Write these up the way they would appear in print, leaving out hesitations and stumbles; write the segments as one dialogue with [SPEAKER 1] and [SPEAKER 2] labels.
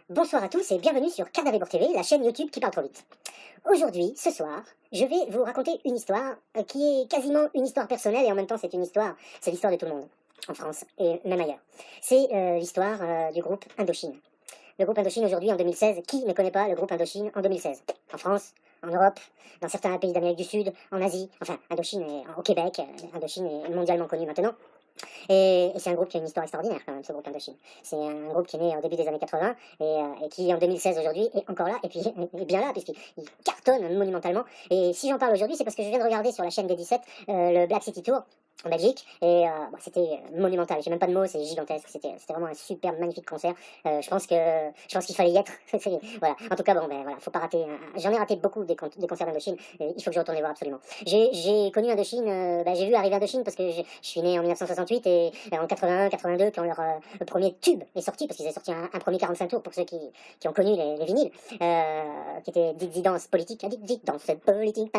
[SPEAKER 1] Bonsoir à tous et bienvenue sur Carnavébor TV, la chaîne YouTube qui parle trop vite. Aujourd'hui, ce soir, je vais vous raconter une histoire qui est quasiment une histoire personnelle et en même temps c'est l'histoire de tout le monde, en France et même ailleurs. C'est l'histoire du groupe Indochine. Le groupe Indochine aujourd'hui en 2016, qui ne connaît pas le groupe Indochine en 2016? En France, en Europe, dans certains pays d'Amérique du Sud, en Asie, enfin Indochine est au Québec, Indochine est mondialement connu maintenant. Et c'est un groupe qui a une histoire extraordinaire quand même, ce groupe Indochine. C'est un groupe qui est né au début des années 80 et qui en 2016 aujourd'hui est encore là et puis est bien là puisqu'il cartonne monumentalement. Et si j'en parle aujourd'hui, c'est parce que je viens de regarder sur la chaîne des 17 le Black City Tour en Belgique et c'était monumental, j'ai même pas de mots, c'est gigantesque, c'était vraiment un super magnifique concert. Je pense qu'il fallait y être. Voilà. En tout cas bon ben voilà, faut pas rater, j'en ai raté beaucoup des concerts d'Indochine, il faut que je retourne les voir absolument. J'ai connu Indochine, j'ai vu arriver Indochine parce que je suis né en 1968 et en 81 82 quand leur premier tube est sorti, parce qu'ils avaient sorti un premier 45 tours pour ceux qui ont connu les vinyles, qui était Dixie Dance politique, Dixie Dance politique,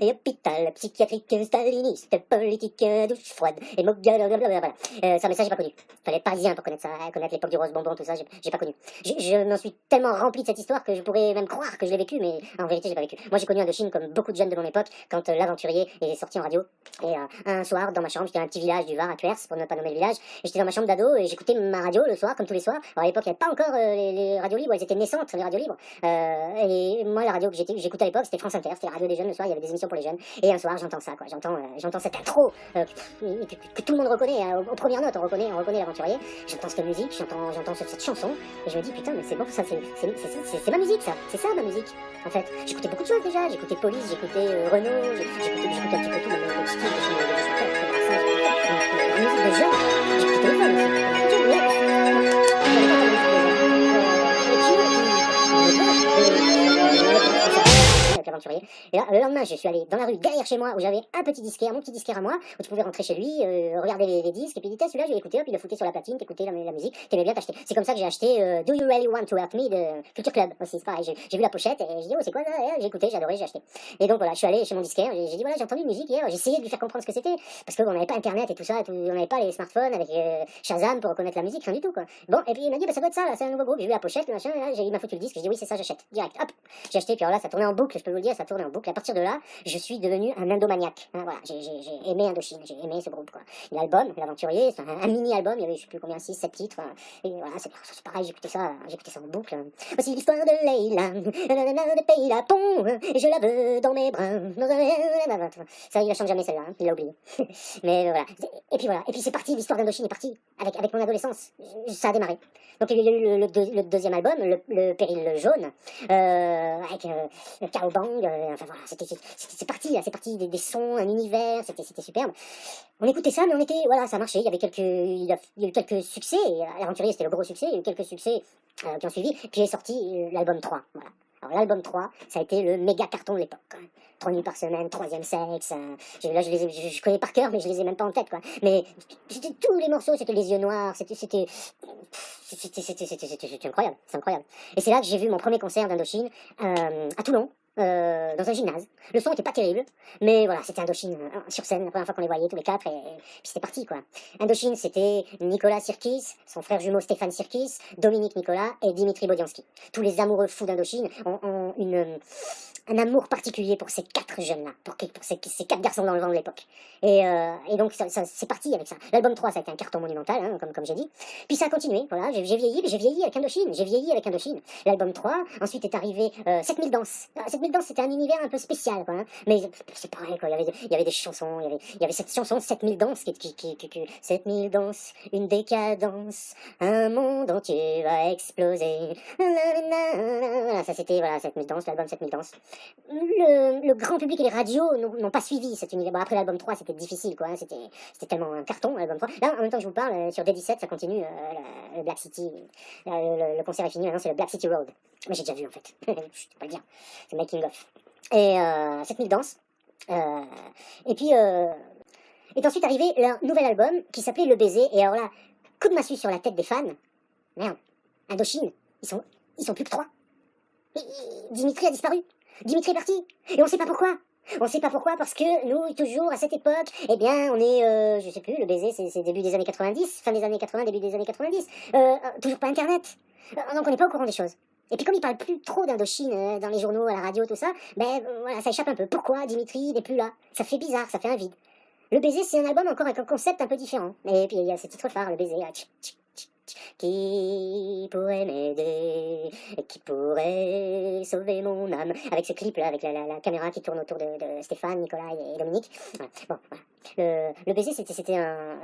[SPEAKER 1] et hôpital psychiatrique staliniste, politique, douche froide, et blablabla. Ça, mais ça, j'ai pas connu. Fallait être parisien pour connaître ça, connaître l'époque du rose bonbon, tout ça, j'ai pas connu. Je m'en suis tellement rempli de cette histoire que je pourrais même croire que je l'ai vécu, mais en vérité, j'ai pas vécu. Moi, j'ai connu Indochine comme beaucoup de jeunes de mon époque, quand l'aventurier est sorti en radio. Et un soir, dans ma chambre, j'étais dans un petit village du Var, à Cuers, pour ne pas nommer le village, et j'étais dans ma chambre d'ado, et j'écoutais ma radio le soir, comme tous les soirs. Alors à l'époque, il n'y avait pas encore les radios libres, elles étaient naissantes, les radios libres. Et moi, la radio que j'écoutais à l'époque, c'était France Inter, c'était la radio des jeunes le soir, il y avait des émissions pour les jeunes. Et un soir, j'entends ça, quoi. J'entends cette intro que tout le monde reconnaît, aux premières notes, on reconnaît l'aventurier. J'entends cette musique, j'entends cette chanson, et je me dis, putain, mais c'est bon, ça, c'est ma musique, ça. C'est ça, ma musique. En fait, j'écoutais beaucoup de choses déjà, j'écoutais Police, j'écoutais Renaud, j'écoutais un petit peu tout, le style, la musique de jeunes, j'écoutais téléphone aussi. L'aventurier. Et là, le lendemain, je suis allé dans la rue derrière chez moi où j'avais un petit disquaire, mon petit disquaire à moi, où tu pouvais rentrer chez lui, regarder les disques, et puis il dit, celui-là, je vais l'écouter, puis il le foutait sur la platine, t'écoutais la musique, t'aimais bien t'acheter. C'est comme ça que j'ai acheté Do You Really Want to Help Me de Culture Club aussi, c'est pareil. J'ai vu la pochette et j'ai dit, oh, c'est quoi ça? J'ai écouté, j'ai adoré, j'ai acheté. Et donc voilà, je suis allé chez mon disquaire, et j'ai dit, voilà, j'ai entendu une musique hier, j'ai essayé de lui faire comprendre ce que c'était, parce qu'on n'avait pas internet et tout ça, on n'avait pas les smartphones avec Shazam pour reconnaître la musique, rien du tout, quoi. Bon, et puis il m'a dit, bah ça doit être ça, là, c'est un nouveau groupe, j'ai vu la pochette, machin, là, il m'a foutu le disque, j'ai dit, oui, c'est ça, j'achète, direct, hop, j'ai acheté, puis alors là, ça tournait en boucle, je peux vous le dire, ça tournait en boucle. À partir de là, je suis devenu un indomaniaque. Hein, voilà, j'ai aimé Indochine, j'ai aimé ce groupe, quoi. L'album, l'aventurier, c'est un mini-album, il y avait, je sais plus combien, 6, 7 titres, et voilà, c'est pareil, j'écoutais ça en boucle. Voici l'histoire de Leila, de pays Lapon, et je la veux dans mes bras. Ça, il la chante jamais celle-là, hein, il l'a oublié. Mais voilà, et puis c'est parti, l'histoire d'Indochine est partie, avec mon adolescence, ça a démarré. Donc il y a eu le deuxième album, le Péril jaune, avec le Cao Bang, enfin voilà, c'est parti là, c'est parti des sons, un univers, c'était superbe. On écoutait ça, mais on était, voilà, ça marchait, il y a eu quelques succès, et l'aventurier c'était le gros succès, il y a eu quelques succès qui ont suivi, puis est sorti l'album 3, voilà. Alors l'album 3, ça a été le méga carton de l'époque, quoi. 3 nuits par semaine, troisième sexe, là je connais par cœur, mais je les ai même pas en tête, quoi. Mais c'était tous les morceaux, c'était les yeux noirs, c'était incroyable, c'est incroyable. Et c'est là que j'ai vu mon premier concert d'Indochine à Toulon. Dans un gymnase. Le son était pas terrible, mais voilà, c'était Indochine sur scène, la première fois qu'on les voyait tous les quatre, et puis c'était parti, quoi. Indochine, c'était Nicolas Sirkis, son frère jumeau Stéphane Sirkis, Dominique Nicolas et Dimitri Bodiansky. Tous les amoureux fous d'Indochine ont un amour particulier pour ces 4 jeunes-là, pour ces 4 garçons dans le vent de l'époque. Et donc c'est parti avec ça. L'album 3, ça a été un carton monumental, hein, comme j'ai dit. Puis ça a continué, voilà, j'ai vieilli avec Indochine. L'album 3, ensuite est arrivé 7000 danses. 7000 danses, c'était un univers un peu spécial, quoi, hein. Mais c'est pareil, quoi, il y avait des chansons, il y avait cette chanson 7000 danses, 7000 danses, une décadence, un monde entier va exploser. Voilà, ça c'était, voilà, 7000 danses, l'album 7000 danses. Le grand public et les radios n'ont pas suivi cet univers. Bon, après l'album 3, c'était difficile, quoi, hein, c'était tellement un carton, l'album 3. Là, en même temps que je vous parle, sur D17, ça continue, le Black City, le concert est fini, maintenant c'est le Black City Road. Mais j'ai déjà vu, en fait. Je peux pas le dire. C'est making of. Et 7000 danses. Et puis, est ensuite arrivé leur nouvel album qui s'appelait Le Baiser. Et alors là, coup de massue sur la tête des fans. Merde. Indochine, ils sont plus que 3. Dimitri a disparu. Dimitri est parti. Et on sait pas pourquoi. On sait pas pourquoi, parce que nous, toujours, à cette époque, eh bien, on est, je sais plus, le baiser, c'est début des années 90, fin des années 80, début des années 90. Toujours pas Internet. Donc on n'est pas au courant des choses. Et puis comme il parle plus trop d'Indochine dans les journaux, à la radio, tout ça, voilà, ça échappe un peu. Pourquoi Dimitri n'est plus là? Ça fait bizarre, ça fait un vide. Le baiser, c'est un album encore avec un concept un peu différent. Et puis il y a ce titre phare, le baiser, là. Qui pourrait m'aider, qui pourrait sauver mon âme, avec ce clip là, avec la caméra qui tourne autour de Stéphane, Nicolas et Dominique. Voilà. Bon, voilà. Le baiser, c'était un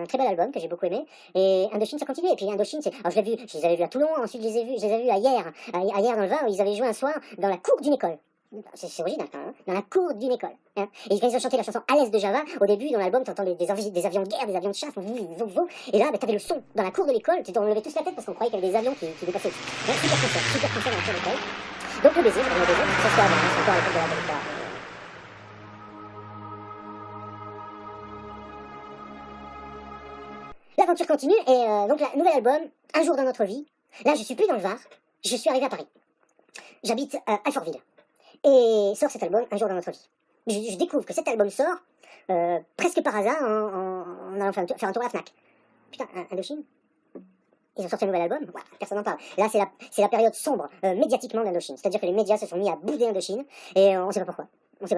[SPEAKER 1] très bel album que j'ai beaucoup aimé. Et Indochine, ça continue. Et puis Indochine, alors je les avais vus à Toulon, ensuite je les ai vus à Hier dans le Var, où ils avaient joué un soir dans la cour d'une école. C'est original quand même, hein, dans la cour d'une école. Hein. Et quand ils ont chanté la chanson À l'Est de Java, au début dans l'album, t'entends des avions de guerre, des avions de chasse, et là t'avais le son dans la cour de l'école, on levait tous la tête parce qu'on croyait qu'il y avait des avions qui dépassaient. Ouais, super concert dans la cour de l'école. Donc le baiser, ça se fait avant, c'est encore à l'époque de la téléphone. L'aventure continue, et donc le nouvel album, Un jour dans notre vie. Là je suis plus dans le Var, je suis arrivé à Paris. J'habite à Alfortville. Et sort cet album Un jour dans notre vie. Je découvre que cet album sort presque par hasard en allant faire un tour à la Fnac. Putain, Indochine, ils ont sorti un nouvel album, ouais, personne n'en parle. Là, c'est la période sombre médiatiquement d'Indochine. C'est-à-dire que les médias se sont mis à bouder Indochine, et on sait pas pourquoi. Je sais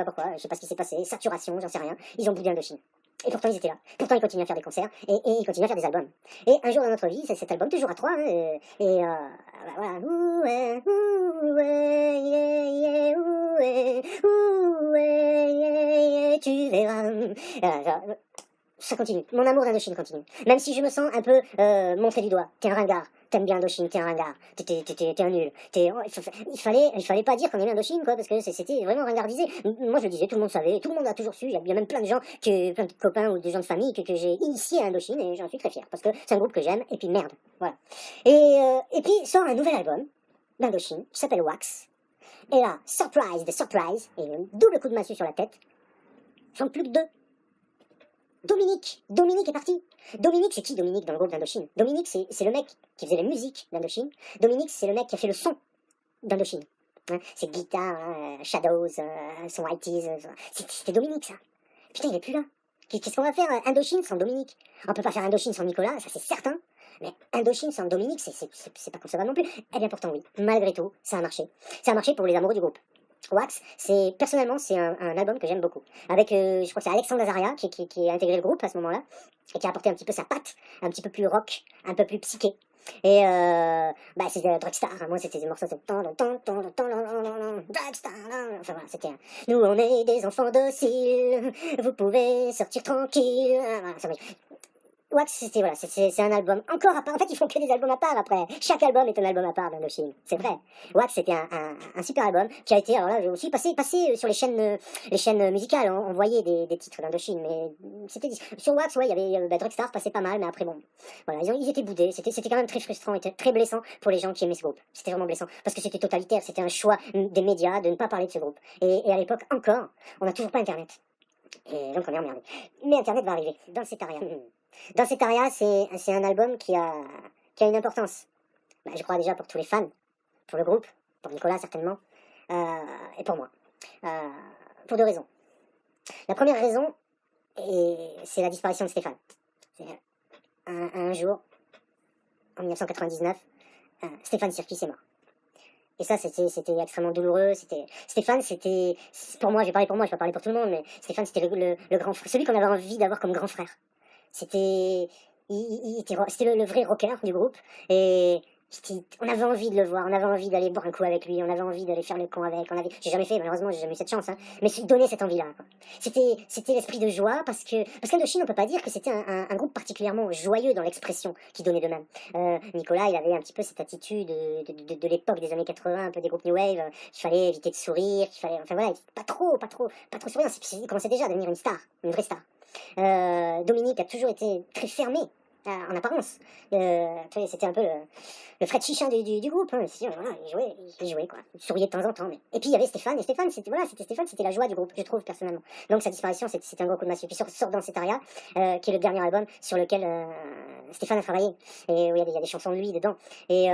[SPEAKER 1] pas ce qui s'est passé, saturation, j'en sais rien. Ils ont boudé Indochine. Et pourtant ils étaient là. Pourtant ils continuent à faire des concerts, et ils continuent à faire des albums. Et Un jour dans notre vie, c'est cet album, toujours à trois, hein, voilà. Tu verras. Ça continue. Mon amour d'Indochine continue. Même si je me sens un peu montré du doigt. T'es un ringard. T'aimes bien Indochine, t'es un ringard. T'es un nul. Il fallait pas dire qu'on aimait Indochine, quoi, parce que c'était vraiment ringardisé. Moi, je le disais, tout le monde savait, tout le monde a toujours su. Il y a même plein de gens, plein de copains ou des gens de famille que j'ai initiés à Indochine, et j'en suis très fier, parce que c'est un groupe que j'aime, et puis merde. Voilà. Et puis sort un nouvel album d'Indochine, qui s'appelle Wax. Et là, surprise de surprise, et un double coup de massue sur la tête. Ils sont plus que deux. Dominique est parti. Dominique, c'est qui Dominique dans le groupe d'Indochine? Dominique, c'est le mec qui faisait la musique d'Indochine. Dominique, c'est le mec qui a fait le son d'Indochine. Hein, c'est guitare, Shadows, son Whiteys, c'était Dominique, ça. Putain, il est plus là. Qu'est-ce qu'on va faire Indochine sans Dominique? On peut pas faire Indochine sans Nicolas, ça c'est certain. Mais Indochine sans Dominique, c'est pas concevable non plus. Eh bien pourtant oui, malgré tout, ça a marché. Ça a marché pour les amoureux du groupe. Wax, personnellement, c'est un album que j'aime beaucoup. Avec, je crois que c'est Alexandre Azaria qui a intégré le groupe à ce moment-là, et qui a apporté un petit peu sa patte, un petit peu plus rock, un peu plus psyché. Et c'était Drugstar, moi c'était des morceaux de Drugstar, enfin voilà, c'était nous on est des enfants dociles, vous pouvez sortir tranquille, voilà, Wax, c'est un album encore à part. En fait, ils font que des albums à part après. Chaque album est un album à part d'Indochine. C'est vrai. Wax, c'était un super album qui a été, alors là, aussi passé sur les chaînes musicales. On voyait des titres d'Indochine, mais c'était sur Wax, ouais, il y avait Drugstar passait pas mal, mais après bon, voilà, ils étaient boudés. C'était quand même très frustrant et très blessant pour les gens qui aimaient ce groupe. C'était vraiment blessant parce que c'était totalitaire. C'était un choix des médias de ne pas parler de ce groupe. Et à l'époque encore, on n'a toujours pas Internet. Et donc on est emmerdé. Mais Internet va arriver dans cet aria. Dans cet aria, c'est un album qui a une importance. Je crois déjà pour tous les fans, pour le groupe, pour Nicolas certainement, et pour moi. Pour deux raisons. La première raison, c'est la disparition de Stéphane. Un jour, en 1999, Stéphane Sirkis est mort. Et ça, c'était extrêmement douloureux. Stéphane, pour moi, je vais parler pour moi, je vais pas parler pour tout le monde, mais Stéphane, c'était le grand frère, celui qu'on avait envie d'avoir comme grand frère. C'était le vrai rocker du groupe, et on avait envie de le voir, on avait envie d'aller boire un coup avec lui, on avait envie d'aller faire le con avec, j'ai jamais fait, malheureusement, j'ai jamais eu cette chance, hein, mais se donner cette envie-là, quoi. C'était l'esprit de joie, parce qu'Indochine, on peut pas dire que c'était un groupe particulièrement joyeux dans l'expression qu'ils donnaient d'eux-mêmes. Nicolas, il avait un petit peu cette attitude de l'époque des années 80, un peu des groupes New Wave, qu'il fallait éviter de sourire, enfin voilà, pas trop souriant, il commençait déjà à devenir une star, une vraie star. Dominique a toujours été très fermé en apparence. C'était un peu le Fred Chichin du groupe, hein. Voilà, il jouait quoi. Il souriait de temps en temps. Et puis il y avait Stéphane, et Stéphane, c'était la joie du groupe, je trouve personnellement. Donc sa disparition, c'était un gros coup de massue. Puis sort dans cet aria, qui est le dernier album sur lequel Stéphane a travaillé, et où il y a des chansons de lui dedans. Et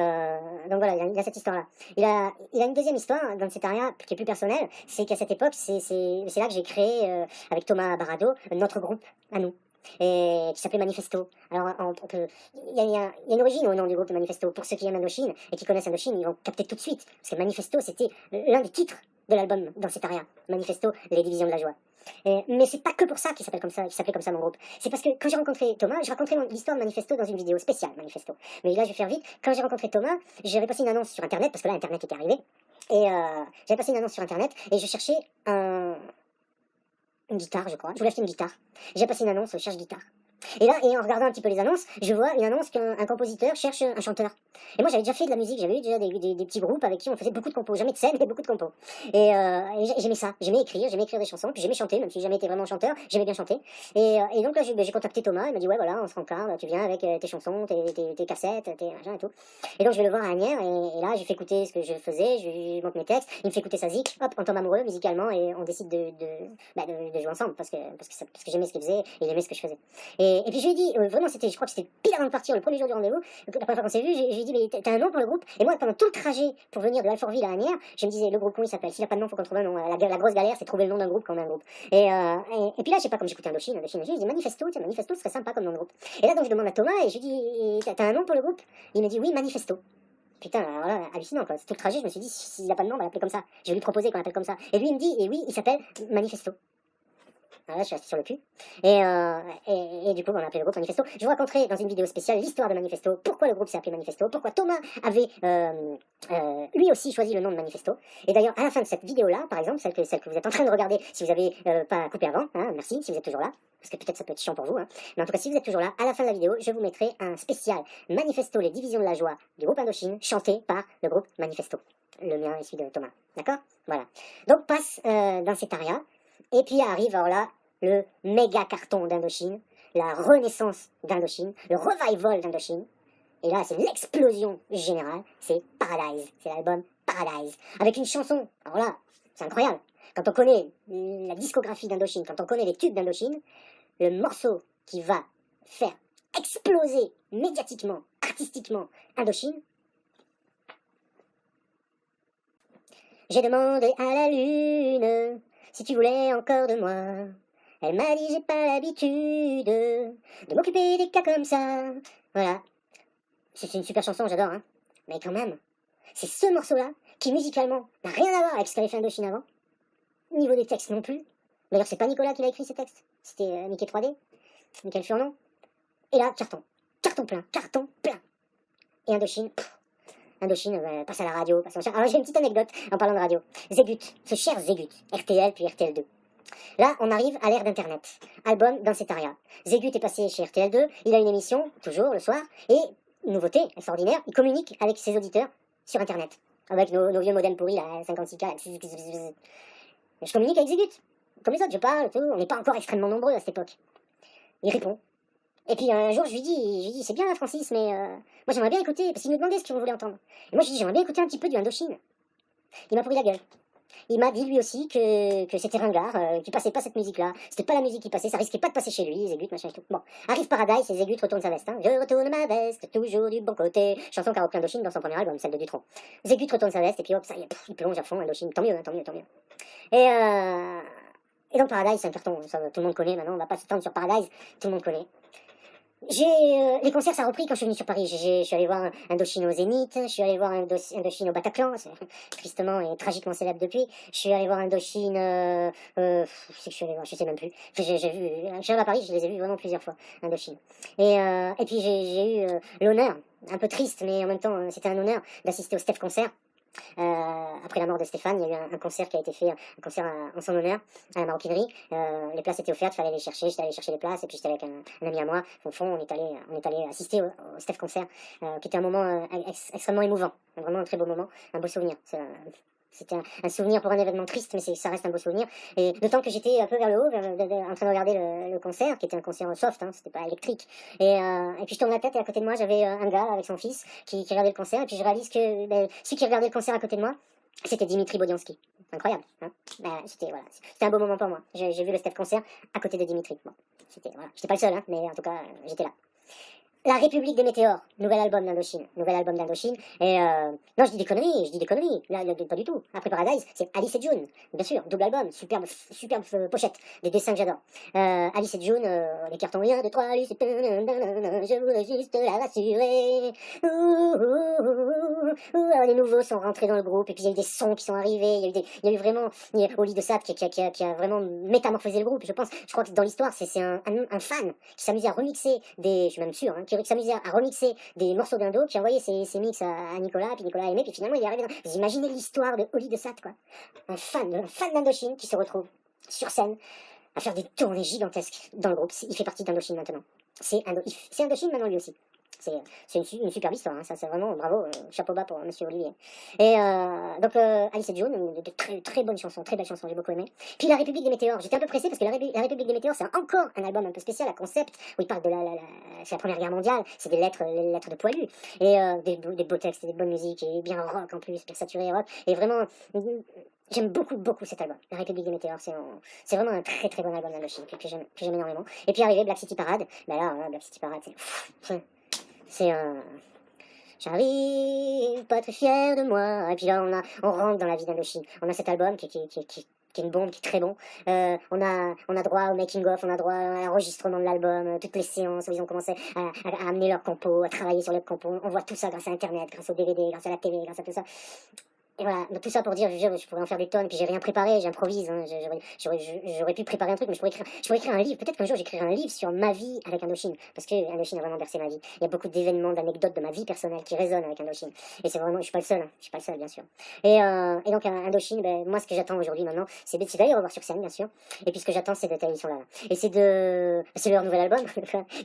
[SPEAKER 1] donc voilà, il a cette histoire-là. Il a une deuxième histoire dans cet aria qui est plus personnelle, c'est qu'à cette époque, c'est là que j'ai créé avec Thomas Barado notre groupe à nous. et qui s'appelait Manifesto. Alors, il y a une origine au nom du groupe de Manifesto. Pour ceux qui aiment Indochine et qui connaissent Indochine, ils vont capter tout de suite. Parce que Manifesto, c'était l'un des titres de l'album dans cet aria. Manifesto, les divisions de la joie. Mais c'est pas que pour ça qu'il s'appelait comme ça mon groupe. C'est parce que quand j'ai rencontré Thomas, je racontais l'histoire de Manifesto dans une vidéo spéciale Manifesto. Mais là je vais faire vite. Quand j'ai rencontré Thomas, j'avais passé une annonce sur internet, parce que là internet était arrivé. Et j'avais passé une annonce sur internet et je cherchais une guitare, je crois. Je voulais acheter une guitare. J'ai passé une annonce, cherche guitare. Et là, et en regardant un petit peu les annonces, je vois une annonce qu'un compositeur cherche un chanteur. Et moi, j'avais déjà fait de la musique, j'avais eu déjà des petits groupes avec qui on faisait beaucoup de compos, jamais de scène, mais beaucoup de compos. Et j'aimais ça, j'aimais écrire des chansons, puis j'aimais chanter, même si j'ai jamais été vraiment chanteur, j'aimais bien chanter. Et donc là, j'ai contacté Thomas, il m'a dit, ouais, voilà, on se rencarde, tu viens avec tes chansons, tes cassettes, tes machins et tout. Et donc, je vais le voir à Agnières, et là, j'ai fait écouter ce que je faisais, je lui montre mes textes, il me fait écouter sa zik, hop, on tombe amoureux musicalement, et on décide de jouer ensemble, parce que j'aimais ce qu'il faisait, et il aimait ce que je faisais. Et puis je lui ai dit, vraiment, je crois que c'était pile avant de partir, le premier jour du rendez-vous, la première fois qu'on s'est vu, je lui ai dit, mais t'as un nom pour le groupe? Et moi, pendant tout le trajet pour venir de Alfortville à Agnières, je me disais, le groupe, comment il s'appelle? S'il a pas de nom, faut qu'on trouve un nom. La grosse galère, c'est trouver le nom d'un groupe quand on a un groupe. Et puis là, je sais pas, comme j'écoutais Indochine, je dis Manifesto, tiens, Manifesto, ce serait sympa comme nom de groupe. Et là, donc, je demande à Thomas, et je lui dis, t'as un nom pour le groupe? Il me dit, oui, Manifesto. Putain, alors là, hallucinant quoi. Tout le trajet, je me suis dit, s'il a pas de nom, on va l'appeler comme ça. Je vais lui proposer qu'on l'appelle comme ça. Et lui, il me dit, et oui, il s'appelle Manifesto. Alors là, je suis resté sur le cul. Et du coup, on a appelé le groupe Manifesto. Je vous raconterai dans une vidéo spéciale l'histoire de Manifesto, pourquoi le groupe s'est appelé Manifesto, pourquoi Thomas avait lui aussi choisi le nom de Manifesto. Et d'ailleurs, à la fin de cette vidéo-là, par exemple, celle que vous êtes en train de regarder, si vous avez pas coupé avant, hein, merci, si vous êtes toujours là, parce que peut-être ça peut être chiant pour vous, hein. Mais en tout cas, si vous êtes toujours là, à la fin de la vidéo, je vous mettrai un spécial Manifesto, les divisions de la joie du groupe Indochine, chanté par le groupe Manifesto. Le mien et celui de Thomas. D'accord? Voilà. Donc, passe dans cet aria. Et puis arrive, alors là, le méga carton d'Indochine, la renaissance d'Indochine, le revival d'Indochine. Et là, c'est l'explosion générale, c'est Paradise, c'est l'album Paradise. Avec une chanson, alors là, c'est incroyable. Quand on connaît la discographie d'Indochine, quand on connaît les tubes d'Indochine, le morceau qui va faire exploser médiatiquement, artistiquement, Indochine. J'ai demandé à la lune si tu voulais encore de moi. Elle m'a dit j'ai pas l'habitude de m'occuper des cas comme ça. Voilà. C'est une super chanson, j'adore, hein. Mais quand même, c'est ce morceau-là qui musicalement n'a rien à voir avec ce qu'avait fait Indochine avant. Niveau des textes non plus. D'ailleurs, c'est pas Nicolas qui l'a écrit ces textes. C'était Mickey 3D, Michael Furnon. Et là, carton. Carton plein, carton plein. Et Indochine, Indochine passe à la radio, passe en... Alors j'ai une petite anecdote en parlant de radio. Zégut, ce cher Zégut, RTL puis RTL2. Là, on arrive à l'ère d'Internet. Album dans cet aria. Zégut est passé chez RTL2, il a une émission, toujours le soir, et, nouveauté extraordinaire, il communique avec ses auditeurs sur Internet. Avec nos vieux modems pourris, là, 56K. Je communique avec Zégut. Comme les autres, je parle, tout. On n'est pas encore extrêmement nombreux à cette époque. Il répond. Et puis un jour, je lui dis, c'est bien Francis, mais moi j'aimerais bien écouter, parce qu'il nous demandait ce qu'on voulait entendre. Et moi je lui dis, j'aimerais bien écouter un petit peu du Indochine. Il m'a pourri la gueule. Il m'a dit lui aussi que c'était ringard, qu'il passait pas cette musique-là, c'était pas la musique qui passait, ça risquait pas de passer chez lui, Zégut, machin et tout. Bon, arrive Paradise et Zégut retourne sa veste. Hein. Je retourne ma veste, toujours du bon côté. Chanson qu'a repris Indochine dans son premier album, celle de Dutronc. Zégut retourne sa veste et puis hop, ça y est, il plonge à fond Indochine. Tant mieux, hein, tant mieux, tant mieux. Et donc Paradise, c'est un carton, ça, tout le monde connaît maintenant, on va pas s'étendre sur Paradise, tout le monde connaît. Les concerts, ça a repris quand je suis venu sur Paris. Je suis allé voir Indochine au Zénith, je suis allé voir Indochine au Bataclan, c'est tristement et tragiquement célèbre depuis. Je suis allé voir Indochine, c'est que je suis allé voir, je sais même plus. J'ai vu, je suis allé à Paris, je les ai vus vraiment plusieurs fois, Indochine. Et puis j'ai eu l'honneur, un peu triste, mais en même temps, c'était un honneur d'assister au Steph Concert. Après la mort de Stéphane, il y a eu un concert qui a été fait, un concert en son honneur à la maroquinerie. Les places étaient offertes, il fallait les chercher. J'étais allé chercher les places et puis j'étais avec un ami à moi. Au fond, on est allé assister au Steph Concert, qui était un moment extrêmement émouvant, vraiment un très beau moment, un beau souvenir. C'était un souvenir pour un événement triste, mais ça reste un beau souvenir. Et d'autant que j'étais un peu vers le haut, en train de regarder le concert, qui était un concert soft, hein, c'était pas électrique. Et puis je tourne la tête et à côté de moi, j'avais un gars avec son fils qui regardait le concert. Et puis je réalise que celui qui regardait le concert à côté de moi, c'était Dimitri Bodiansky. Incroyable. Hein. C'était un beau moment pour moi. J'ai vu le Steph Concert à côté de Dimitri. Bon, j'étais pas le seul, hein, mais en tout cas, j'étais là. La République des Météores, nouvel album d'Indochine. Et non, je dis des conneries. Là, pas du tout. Après Paradise, c'est Alice et June, bien sûr, double album, superbe pochette, des dessins que j'adore. Alice et June, les cartons 1, 2, 3, Alice, je voulais juste la rassurer. Les nouveaux sont rentrés dans le groupe, et puis il y a eu des sons qui sont arrivés, il y a eu vraiment Oli de Sade qui a vraiment métamorphosé le groupe. Je crois que dans l'histoire, c'est un fan qui s'amusait à remixer je suis même sûr, qui s'amusait à remixer des morceaux d'Indo, qui envoyait ses mix à Nicolas, puis Nicolas aimait, puis finalement il est arrivé dans... Vous imaginez l'histoire de Oli de Sade, quoi. Un fan d'Indochine qui se retrouve sur scène à faire des tournées gigantesques dans le groupe. Il fait partie d'Indochine maintenant. C'est Indochine maintenant lui aussi. C'est une superbe histoire, hein, ça c'est vraiment bravo, chapeau bas pour monsieur Olivier. Et donc Alice et June, de très bonnes chansons, très belles chansons, j'ai beaucoup aimé. Puis La République des Météores, j'étais un peu pressé parce que La République des Météores c'est encore un album un peu spécial, à concept, où il parle de c'est la Première Guerre mondiale, c'est les lettres de poilus, et des beaux textes, des bonnes musiques, et bien rock en plus, bien saturé rock, et vraiment... J'aime beaucoup cet album, La République des Météores, c'est vraiment un très très bon album d'Indochine, que j'aime énormément. Et puis arrivé Black City Parade, ben là, Black City Parade c'est un... J'arrive pas très fier de moi. Et puis là, on rentre dans la vie d'Indochine. On a cet album qui est une bombe, qui est très bon. On a droit au making-of, on a droit à l'enregistrement de l'album, toutes les séances où ils ont commencé à amener leur compo, à travailler sur le compo. On voit tout ça grâce à Internet, grâce au DVD, grâce à la télé, grâce à tout ça. Et voilà, donc tout ça pour dire, je pourrais en faire des tonnes, puis j'ai rien préparé, j'improvise, hein, j'aurais pu préparer un truc, mais je pourrais écrire un livre, peut-être qu'un jour j'écrirai un livre sur ma vie avec Indochine, parce que Indochine a vraiment bercé ma vie. Il y a beaucoup d'événements, d'anecdotes de ma vie personnelle qui résonnent avec Indochine, et c'est vraiment, je suis pas le seul, bien sûr. Et donc Indochine, ben, moi ce que j'attends aujourd'hui maintenant, c'est d'aller revoir sur scène, bien sûr, et puis ce que j'attends c'est ils sont là. Et c'est leur nouvel album,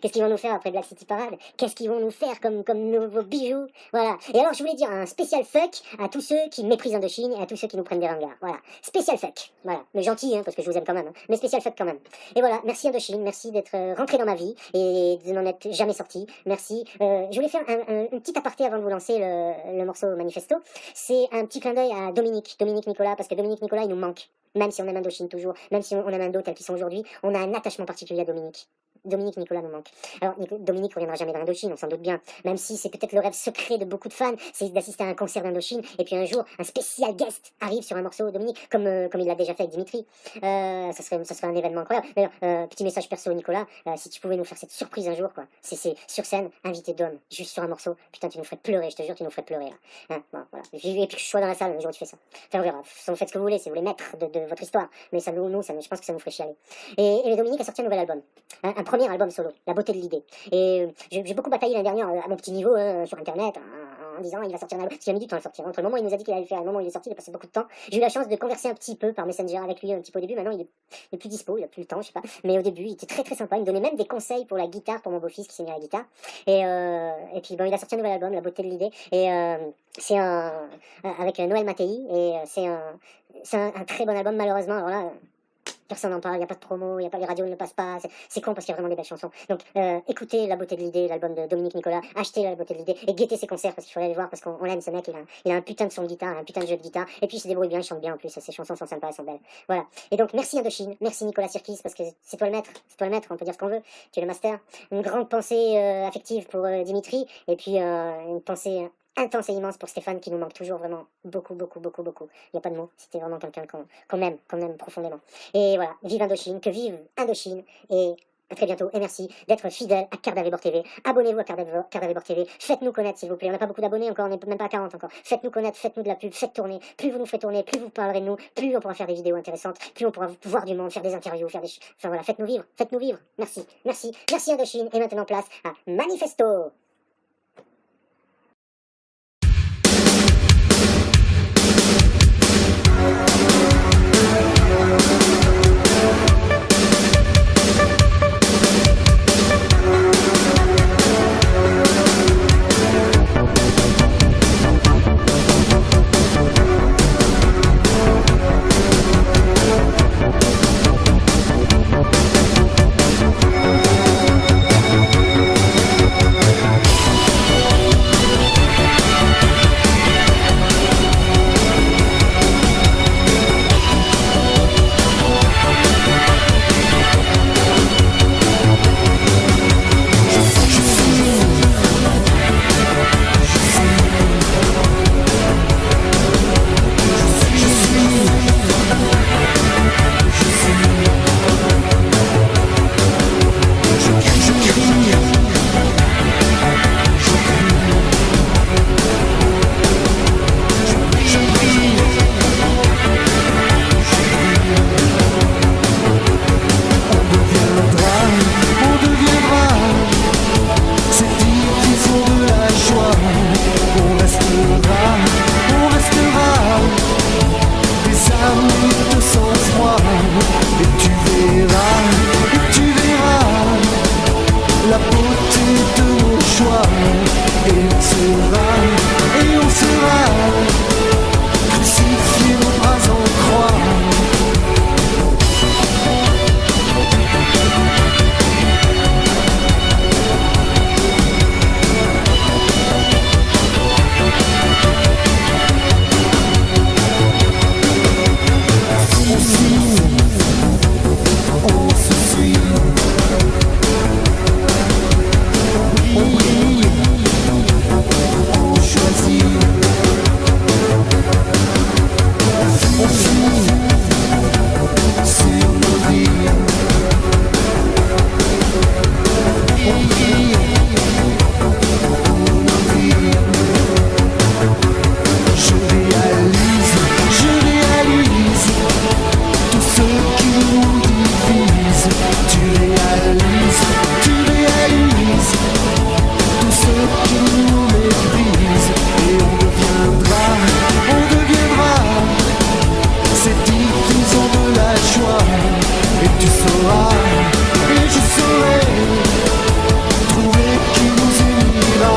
[SPEAKER 1] qu'est-ce qu'ils vont nous faire après Black City Parade, qu'est-ce qu'ils vont nous faire comme nouveaux bijoux, voilà. Et alors je voulais dire un spécial fuck à tous ceux qui méprisent Indochine et à tous ceux qui nous prennent des ringards. Voilà. Spécial fuck. Voilà. Mais gentil, hein, parce que je vous aime quand même. Hein. Mais spécial fuck quand même. Et voilà. Merci Indochine. Merci d'être rentré dans ma vie et de n'en être jamais sorti. Merci. Je voulais faire un petit aparté avant de vous lancer le morceau Manifesto. C'est un petit clin d'œil à Dominique Nicolas, parce que Dominique Nicolas, il nous manque. Même si on aime Indochine toujours, même si on aime Indo tels qu'ils sont aujourd'hui, on a un attachement particulier à Dominique Nicolas nous manque. Alors, Dominique reviendra jamais dans Indochine, on s'en doute bien. Même si c'est peut-être le rêve secret de beaucoup de fans, c'est d'assister à un concert d'Indochine, et puis un jour, un spécial guest arrive sur un morceau de Dominique, comme il l'a déjà fait avec Dimitri. Ça serait un événement incroyable. D'ailleurs, petit message perso, Nicolas, si tu pouvais nous faire cette surprise un jour, quoi. C'est sur scène, invité d'homme, juste sur un morceau. Putain, tu nous ferais pleurer, je te jure, tu nous ferais pleurer, là. Hein, bon, voilà. Et puis que je sois dans la salle le jour où tu fais ça. Enfin, on verra. Vous faites ce que vous voulez, si vous voulez mettre de votre histoire. Mais ça, je pense que ça nous ferait chialer. Et Dominique a sorti un nouvel album. Un premier album solo, La beauté de l'idée. Et j'ai beaucoup bataillé l'année dernière à mon petit niveau sur internet en disant il va sortir un album. Il a mis du temps à le sortir. Entre le moment où il nous a dit qu'il allait le faire et le moment où il est sorti, il a passé beaucoup de temps. J'ai eu la chance de converser un petit peu par Messenger avec lui un petit peu au début. Maintenant il est plus dispo, il a plus le temps, je sais pas. Mais au début il était très très sympa. Il me donnait même des conseils pour la guitare pour mon beau-fils qui s'est mis à la guitare. Et puis il a sorti un nouvel album, La beauté de l'idée. Et c'est avec Noël Mattei. Et c'est un très bon album malheureusement. Alors là. Personne n'en parle, il n'y a pas de promo, les radios ne le passent pas, c'est con parce qu'il y a vraiment des belles chansons. Donc écoutez La beauté de l'idée, l'album de Dominique Nicolas, achetez La beauté de l'idée et guettez ses concerts parce qu'il faudrait aller voir parce qu'on l'aime ce mec, il a un putain de son de guitare, un putain de jeu de guitare, et puis il se débrouille bien, il chante bien en plus, ses chansons sont sympas, elles sont belles. Voilà. Et donc merci Indochine, merci Nicolas Sirkis parce que c'est toi le maître, on peut dire ce qu'on veut, tu es le master. Une grande pensée affective pour Dimitri, et puis une pensée intense et immense pour Stéphane qui nous manque toujours vraiment beaucoup. Il n'y a pas de mots, c'était vraiment quelqu'un qu'on aime profondément. Et voilà, vive Indochine, que vive Indochine, et à très bientôt, et merci d'être fidèle à Cardavébor TV. Abonnez-vous à Cardavébor TV, faites-nous connaître s'il vous plaît, on n'a pas beaucoup d'abonnés encore, on n'est même pas à 40 encore. Faites-nous connaître, faites-nous de la pub, faites tourner, plus vous nous ferez tourner, plus vous parlerez de nous, plus on pourra faire des vidéos intéressantes, plus on pourra voir du monde, faire des interviews, enfin voilà, faites-nous vivre, merci Indochine, et maintenant place à Manifesto.
[SPEAKER 2] tu sauras et je saurai trouver qui nous unira.